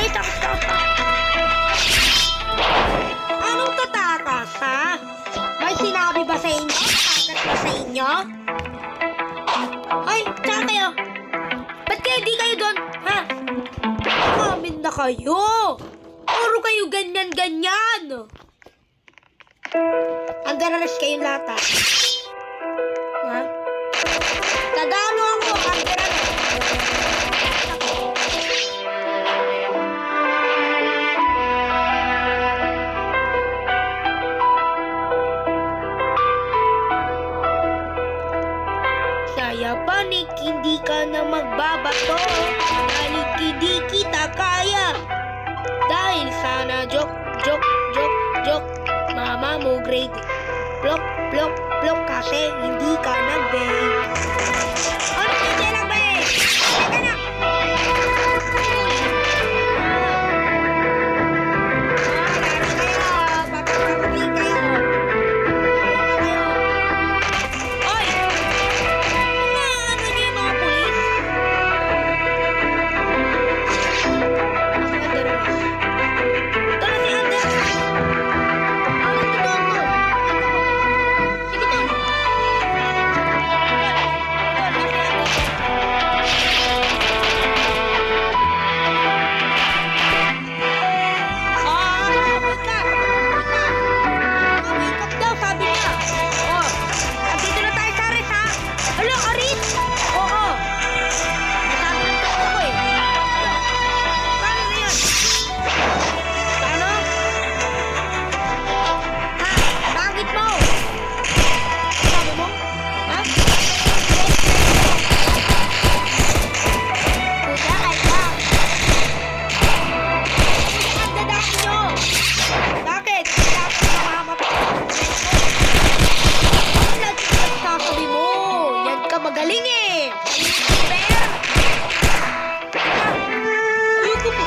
Ay, takas. Anong tatakas, ha? May sinabi ba sa inyo? Tatakas ba sa inyo? Ay, saan kayo? Ba't kayo di kayo doon? Ha? Amin na kayo. Puro kayo ganyan-ganyan. Under-arrest kayong lahat, ha? Ha? Tadalo ako, under-arrest. Saya panik, hindi ka na magbabato. Panik, hindi kita kaya. Dahil sana joke. Mama mo grade. Plok kasi hindi ka nag-bake. Ano hindi nag-bake? Teka na. Papapapagin kayo. Oy! Ano niyo yung mga pulis? Ako Underwood. Tara si Underwood. Ano ito doon to? Sige doon. Wake up daw, sabi niya. Oh, andito na tayo sa Aris, ha? Alo, Aris? Oo. Nasabi ng tao ko, eh. Paano na yan? Paano? Ha? Bakit mo? Sabi mo? Ha? Kuya, ay lang. Ang dadaki nyo. Bakit? Dapat namamatay. Ano sasabi mo? Yan ka magaling, eh. Super! Ayoko po.